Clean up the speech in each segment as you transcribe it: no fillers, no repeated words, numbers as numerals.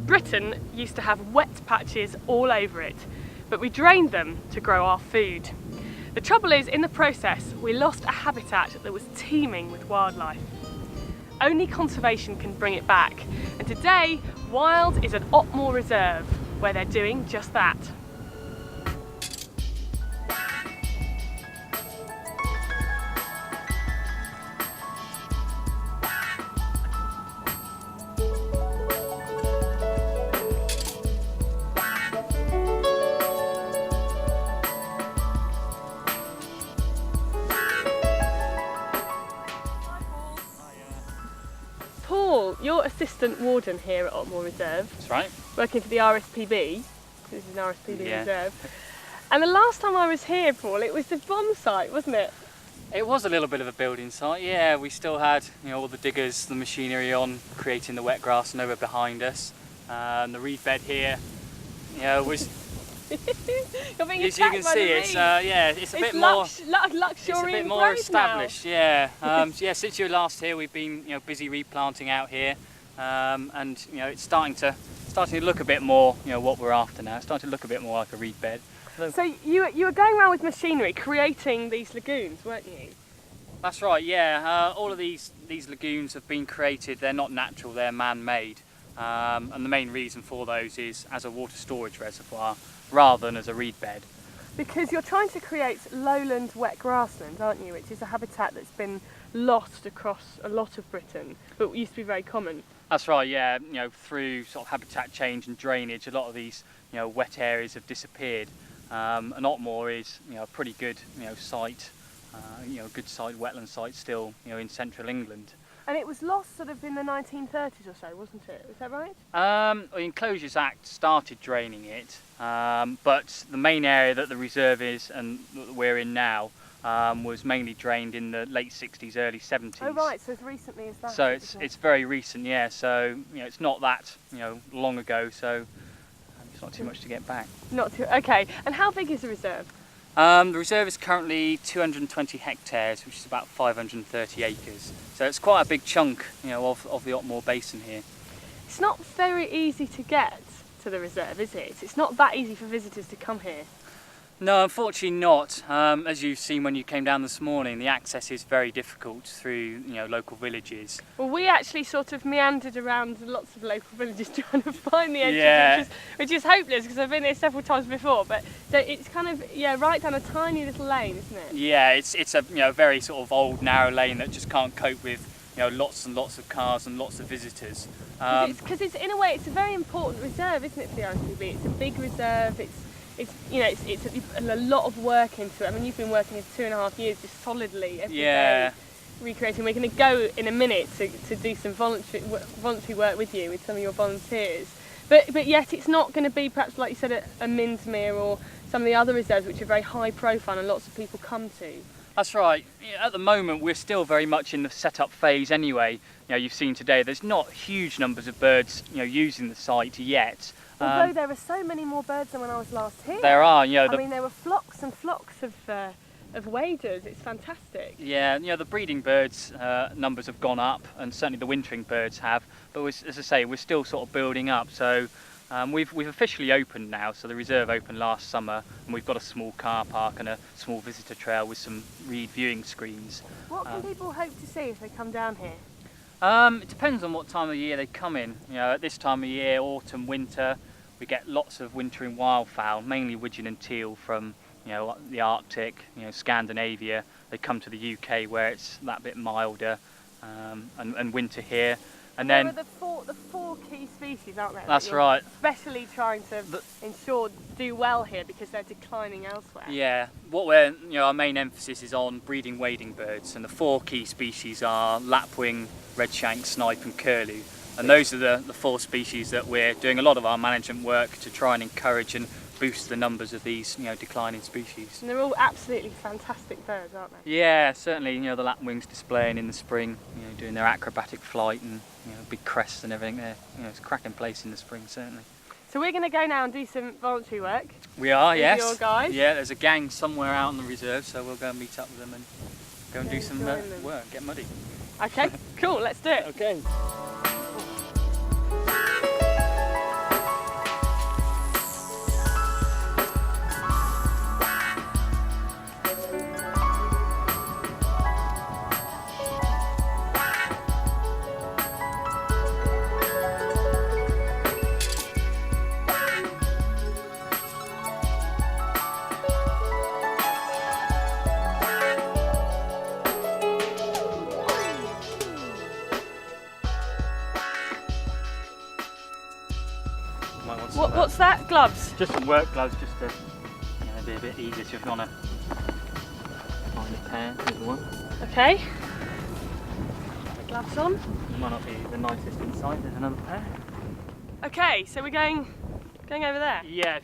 Britain used to have wet patches all over it, but we drained them to grow our food. The trouble is, in the process, we lost a habitat that was teeming with wildlife. Only conservation can bring it back, and today, Wild is an Otmore Reserve, where they're doing just that. Paul, you're assistant warden here at Otmore Reserve. That's right. Working for the RSPB. This is an RSPB reserve. And the last time I was here, Paul, it was the bomb site, wasn't it? It was a little bit of a building site, yeah. We still had, all the diggers, the machinery on, creating the wet grass and over behind us. And the reed bed here, was. You're being as you can see, it's it's a bit more luxurious. It's a bit more established, now. Since you were last here, we've been busy replanting out here, and it's starting to look a bit more what we're after now. It's starting to look a bit more like a reed bed. So you were going around with machinery creating these lagoons, weren't you? That's right, yeah. All of these lagoons have been created. They're not natural, they're man-made, and the main reason for those is as a water storage reservoir rather than as a reed bed. Because you're trying to create lowland wet grassland, aren't you, which is a habitat that's been lost across a lot of Britain, but used to be very common. That's right, yeah. Through sort of habitat change and drainage, a lot of these wet areas have disappeared. And Otmore is a pretty good site, good site, wetland site still in central England. And it was lost sort of in the 1930s or so, wasn't it? Was that right? The Enclosures Act started draining it, but the main area that the reserve is and that we're in now was mainly drained in the late 60s, early 70s. Oh right, so as recently as that. So it's very recent, yeah. So it's not that long ago. So it's not too much to get back. Not too. Okay. And how big is the reserve? The reserve is currently 220 hectares, which is about 530 acres. So it's quite a big chunk, of the Otmore Basin here. It's not very easy to get to the reserve, is it? It's not that easy for visitors to come here. No, unfortunately not. As you've seen when you came down this morning, the access is very difficult through local villages. Well, we actually sort of meandered around lots of local villages trying to find the entrance, which is hopeless because I've been here several times before. But so it's kind of right down a tiny little lane, isn't it? Yeah, it's a very sort of old narrow lane that just can't cope with lots and lots of cars and lots of visitors. Because it's in a way it's a very important reserve, isn't it, for the RSPB? It's a big reserve. It's a lot of work into it. I mean, you've been working for 2.5 years just solidly every day recreating. We're going to go in a minute to do some voluntary work with you, with some of your volunteers. But yet it's not going to be perhaps like you said at a Minsmere or some of the other reserves which are very high profile and lots of people come to. That's right. At the moment we're still very much in the set-up phase anyway. You've seen today there's not huge numbers of birds using the site yet. Although there are so many more birds than when I was last here. There are, I mean, there were flocks and flocks of waders. It's fantastic. Yeah, the breeding birds numbers have gone up, and certainly the wintering birds have. But as I say, we're still sort of building up. So we've officially opened now. So the reserve opened last summer, and we've got a small car park and a small visitor trail with some reed viewing screens. What can people hope to see if they come down here? It depends on what time of year they come in. At this time of year, autumn, winter, we get lots of wintering wildfowl, mainly widgeon and teal from the Arctic, Scandinavia. They come to the UK where it's that bit milder and winter here. And there then are the four key species, aren't there? that's that you're right. Especially trying to ensure do well here because they're declining elsewhere. Yeah, our main emphasis is on breeding wading birds, and the four key species are lapwing, redshank, snipe, and curlew. And those are the four species that we're doing a lot of our management work to try and encourage and boost the numbers of these, declining species. And they're all absolutely fantastic birds, aren't they? Yeah, certainly. The lapwings displaying in the spring, doing their acrobatic flight and big crests and everything. There, it's a cracking place in the spring, certainly. So we're going to go now and do some voluntary work. We are, with yes. Your guys. Yeah, there's a gang somewhere out on the reserve, so we'll go and meet up with them and go and do some work, get muddy. Okay, cool. Let's do it. Okay. What's that? Gloves? Just some work gloves, just to be a bit easier if you want to find a pair. Here's one. Okay. The gloves on. Might not be the nicest inside. There's another pair. Okay, so we're going over there. Yeah, if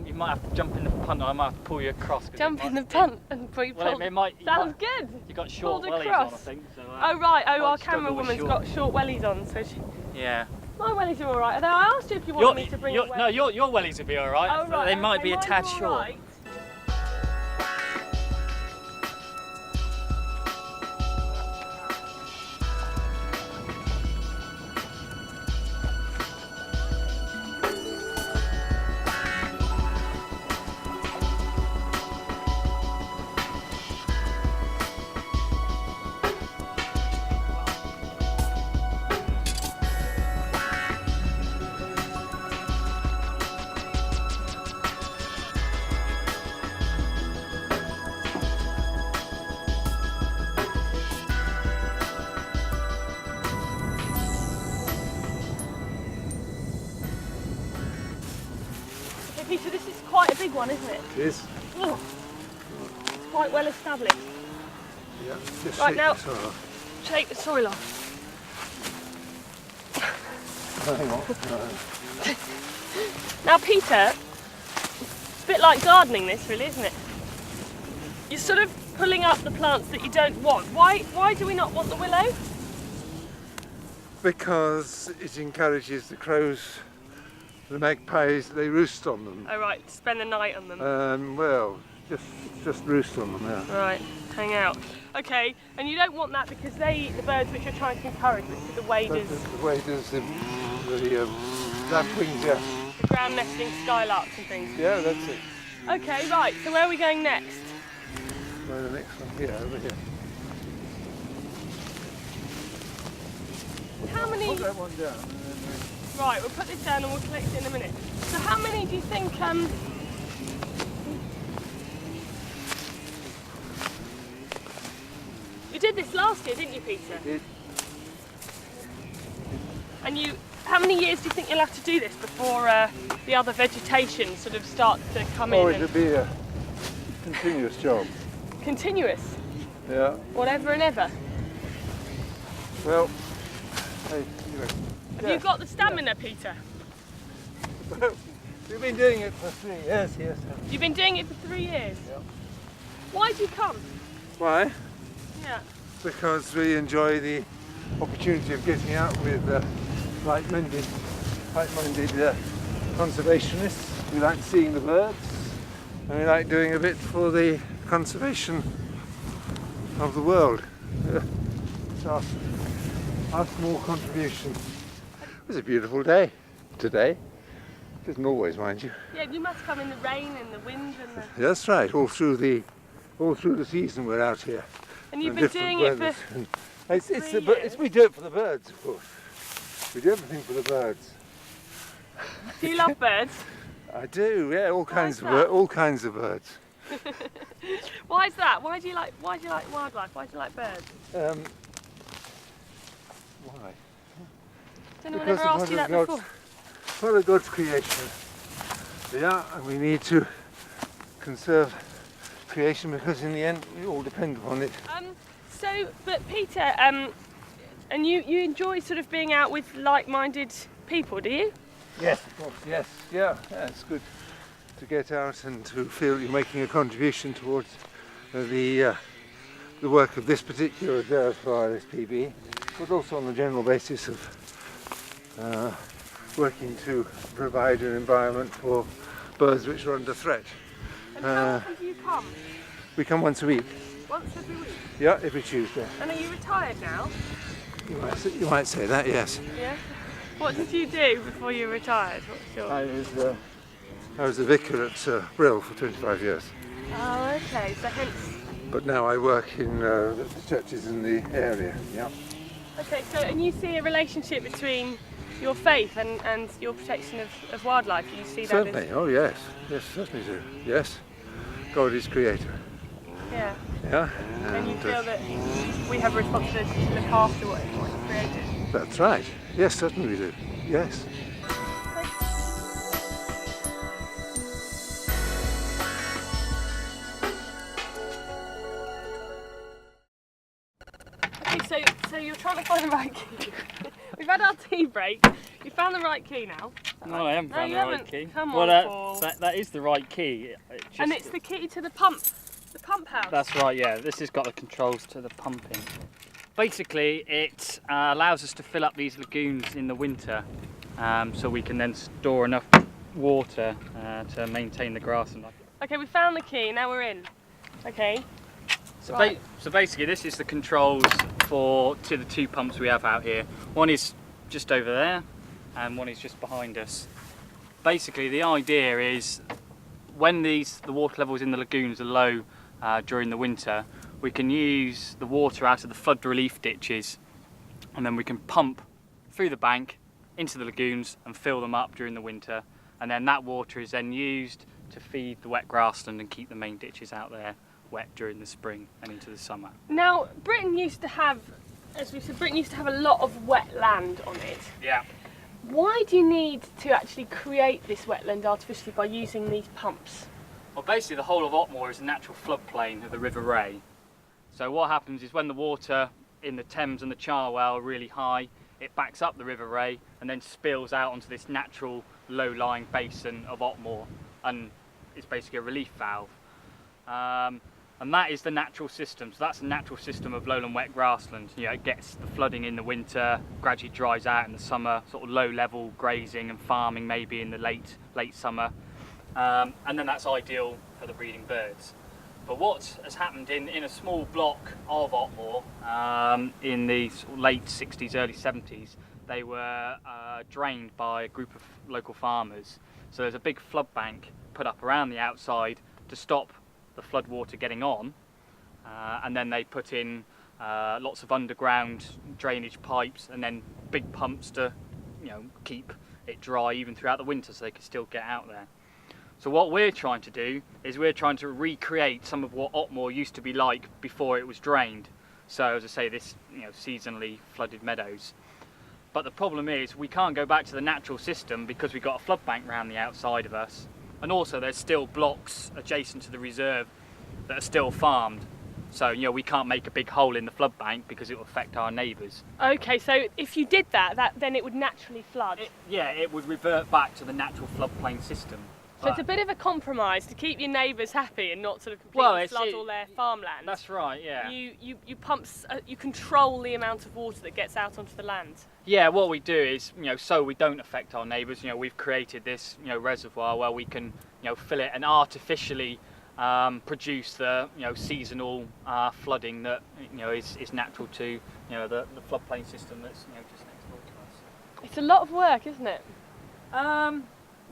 you might have to jump in the punt, or I might have to pull you across. Jump in the punt and pull you. Sounds good. You got short wellies across. on, I think. So, oh right. Oh, our camera woman's got short wellies on, so she. Yeah. My wellies are all right. Although I asked you if you wanted me to bring your wellies. No, your wellies will be all right. Oh, right. They might be a tad short. Right. Peter, this is quite a big one, isn't it? It is. Oh, it's quite well established. Yeah, just right, now, shake shake the the soil off. soil off. Hang on. Now, Peter, it's a bit like gardening, this, really, isn't it? You're sort of pulling up the plants that you don't want. Why do we not want the willow? Because it encourages the crows, the magpies, they roost on them. Oh right, spend the night on them. Well, just roost on them, yeah. Right, hang out. Okay, and you don't want that because they eat the birds which you're trying to encourage, which are the waders. The waders, the lapwings, yeah. The ground nesting skylarks and things. Yeah, that's it. Okay, right, so where are we going next? Well, the next one, yeah, over here. How many? Put that one down. Right, we'll put this down and we'll collect it in a minute. So how many do you think, you did this last year, didn't you, Peter? I did. And how many years do you think you'll have to do this before the other vegetation sort of starts to come in? Oh, it'll be a continuous job. Continuous? Yeah. Whatever and ever? Well, hey, anyway. Have you got the stamina, Peter? We've been doing it for 3 years, yes. You've been doing it for 3 years? Yeah. Why'd you come? Why? Yeah. Because we enjoy the opportunity of getting out with like-minded conservationists. We like seeing the birds, and we like doing a bit for the conservation of the world. It's our small contribution. It was a beautiful day today. It isn't always, mind you. Yeah, you must come in the rain and the wind and the... That's right. All through the season we're out here. And you've been doing it for... We do it for the birds, of course. We do everything for the birds. Do you love birds? I do. Yeah, all kinds of birds. Why is that? Why do you like wildlife? Why do you like birds? Why? Has anyone ever asked you that before? Part of God's creation. Yeah, and we need to conserve creation because in the end we all depend upon it. But Peter, and you enjoy sort of being out with like-minded people, do you? Yes, of course, yes. Yeah, it's good to get out and to feel you're making a contribution towards the work of this particular reserve for RSPB, but also on the general basis of working to provide an environment for birds which are under threat. And how often do you come? We come once a week. Once every week? Yeah, every Tuesday. And are you retired now? You might say that, yes. Yeah. What did you do before you retired? What's your... I was a vicar at Brill for 25 years. Oh, okay. So hence... But now I work in the churches in the area, yeah. Okay, so and you see a relationship between your faith and your protection of wildlife? You see that certainly, oh yes, certainly do, yes. God is creator. Yeah. Yeah. And you feel that we have a responsibility to look after what He's created? That's right, yes, certainly we do, yes. Okay, so you're trying to find the right key. We've had our tea break. You found the right key now. No, I haven't found the right key. Come on, Paul. That is the right key. And it's the key to the pump house. That's right, yeah. This has got the controls to the pumping. Basically, it allows us to fill up these lagoons in the winter, so we can then store enough water to maintain the grassland. Okay, we found the key. Now we're in. Okay. So, Right. so basically, this is the controls to the two pumps we have out here. One is just over there, and one is just behind us. Basically, the idea is when the water levels in the lagoons are low during the winter, we can use the water out of the flood relief ditches, and then we can pump through the bank into the lagoons and fill them up during the winter, and then that water is then used to feed the wet grassland and keep the main ditches out there wet during the spring and into the summer. Now, Britain used to have, as we said, a lot of wet land on it. Yeah. Why do you need to actually create this wetland artificially by using these pumps? Well, basically the whole of Otmore is a natural floodplain of the River Ray. So what happens is when the water in the Thames and the Cherwell are really high, it backs up the River Ray and then spills out onto this natural low-lying basin of Otmore, and it's basically a relief valve. And that is the natural system. So that's the natural system of lowland wet grassland. You know, it gets the flooding in the winter, gradually dries out in the summer, sort of low-level grazing and farming maybe in the late summer, and then that's ideal for the breeding birds. But what has happened in a small block of Otmore in the sort of late 60s, early 70s, they were drained by a group of local farmers. So there's a big flood bank put up around the outside to stop the flood water getting on, and then they put in lots of underground drainage pipes and then big pumps to, you know, keep it dry even throughout the winter so they could still get out there. So what we're trying to do is we're trying to recreate some of what Otmore used to be like before it was drained. So as I say, this, you know, seasonally flooded meadows. But the problem is we can't go back to the natural system because we've got a flood bank around the outside of us. And also there's still blocks adjacent to the reserve that are still farmed. So, you know, we can't make a big hole in the flood bank because it will affect our neighbours. Okay, so if you did that then it would naturally flood. It would revert back to the natural floodplain system. So it's a bit of a compromise to keep your neighbours happy and not sort of completely flood all their farmland. That's right, yeah. You you control the amount of water that gets out onto the land. Yeah, what we do is, you know, so we don't affect our neighbours, you know, we've created this, you know, reservoir where we can, you know, fill it and artificially produce the, you know, seasonal flooding that, you know, is natural to, you know, the floodplain system that's, you know, just next door to us. It's a lot of work, isn't it?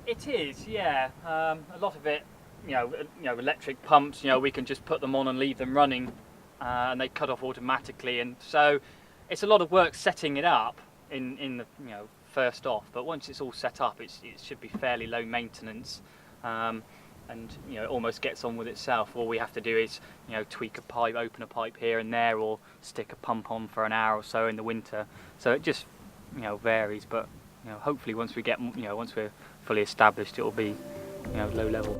It is, yeah. A lot of it, you know, electric pumps, you know, we can just put them on and leave them running, and they cut off automatically, and so it's a lot of work setting it up in the, you know, first off. But once it's all set up, it should be fairly low maintenance, and, you know, it almost gets on with itself. All we have to do is, you know, tweak a pipe, open a pipe here and there, or stick a pump on for an hour or so in the winter. So it just varies, but hopefully once we get once we're fully established, it will be low level.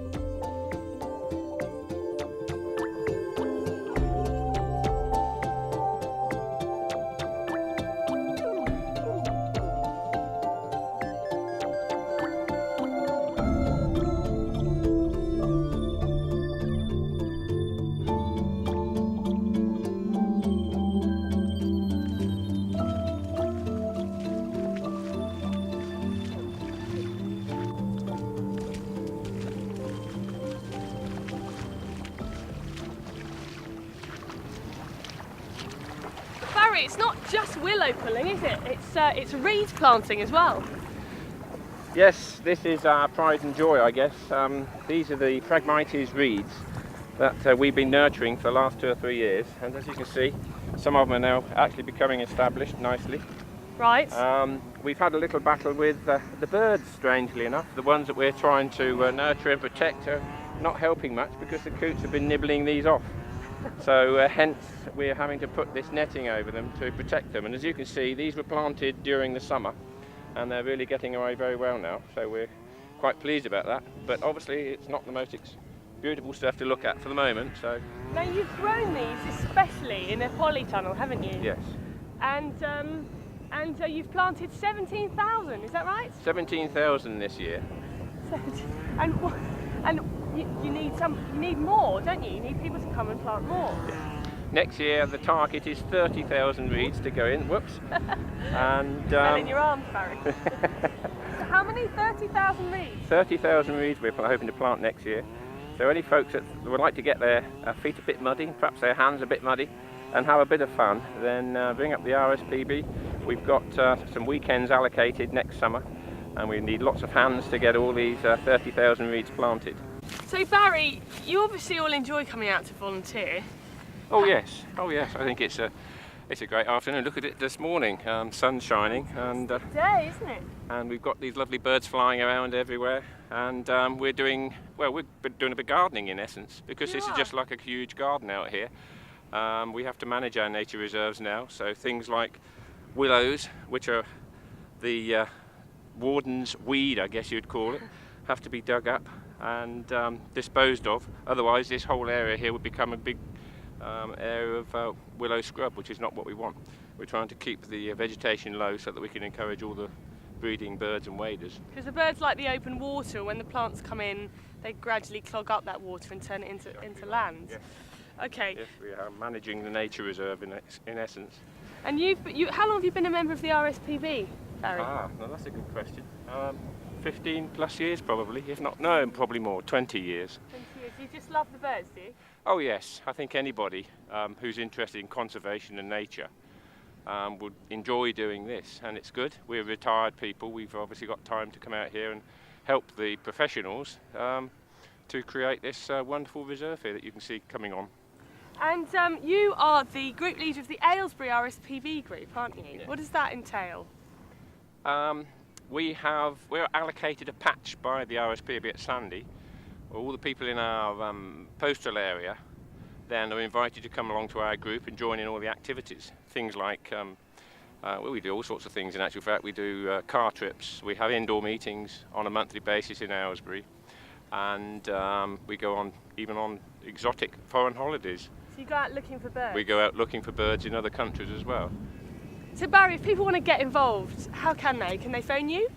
It's not just willow pulling, is it? It's reed planting as well. Yes, this is our pride and joy, I guess. These are the Phragmites reeds that we've been nurturing for the last 2 or 3 years, and as you can see, some of them are now actually becoming established nicely. Right. We've had a little battle with the birds, strangely enough. The ones that we're trying to nurture and protect are not helping much because the coots have been nibbling these off. So hence we're having to put this netting over them to protect them. And as you can see, these were planted during the summer and they're really getting away very well now. So we're quite pleased about that. But obviously it's not the most beautiful stuff to look at for the moment. So now you've grown these especially in a polytunnel, haven't you? Yes. And you've planted 17,000, is that right? 17,000 this year. And you need more, don't you? You need people to come and plant more. Yeah. Next year the target is 30,000 reeds to go in. Whoops. And fell in your arms, Barry. So how many? 30,000 reeds? 30,000 reeds we're hoping to plant next year. So any folks that would like to get their feet a bit muddy, perhaps their hands a bit muddy, and have a bit of fun, then bring up the RSPB. We've got some weekends allocated next summer, and we need lots of hands to get all these 30,000 reeds planted. So Barry, you obviously all enjoy coming out to volunteer. Oh yes, I think it's a great afternoon. Look at it this morning, sun's shining, and day, isn't it? And we've got these lovely birds flying around everywhere, and we're doing a bit of gardening in essence, because this is just like a huge garden out here. We have to manage our nature reserves now, so things like willows, which are the warden's weed, I guess you'd call it, have to be dug up and disposed of. Otherwise this whole area here would become a big area of willow scrub, which is not what we want. We're trying to keep the vegetation low so that we can encourage all the breeding birds and waders. Because the birds like the open water. When the plants come in, they gradually clog up that water and turn it into land. Yes. Okay. Yes, we are managing the nature reserve in essence. And how long have you been a member of the RSPB, Barry? No, that's a good question. 15 plus years probably, if not, no, probably more, 20 years. 20 years. You just love the birds, do you? Oh yes, I think anybody who's interested in conservation and nature would enjoy doing this, and it's good. We're retired people, we've obviously got time to come out here and help the professionals to create this wonderful reserve here that you can see coming on. And you are the group leader of the Aylesbury RSPB group, aren't you? Yeah. What does that entail? We're allocated a patch by the RSPB at Sandy. All the people in our postal area then are invited to come along to our group and join in all the activities. Things like, well, we do all sorts of things in actual fact. We do car trips, we have indoor meetings on a monthly basis in Aylesbury, and we go even on exotic foreign holidays. So you go out looking for birds? We go out looking for birds in other countries as well. So Barry, if people want to get involved, how can they? Can they phone you?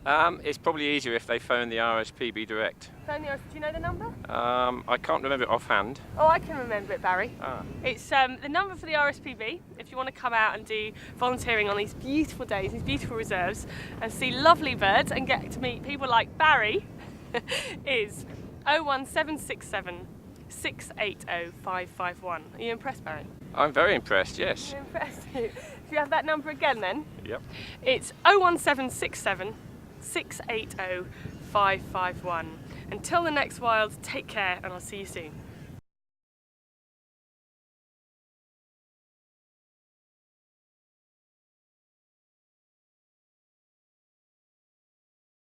It's probably easier if they phone the RSPB direct. Phone the RSPB, do you know the number? I can't remember it offhand. Oh, I can remember it, Barry. Ah. It's the number for the RSPB if you want to come out and do volunteering on these beautiful days, these beautiful reserves, and see lovely birds and get to meet people like Barry, is 01767 680 551. Are you impressed, Barry? I'm very impressed, yes. I'm impressed. If you have that number again then. Yep. It's 01767 680 551. Until the next wild, take care and I'll see you soon.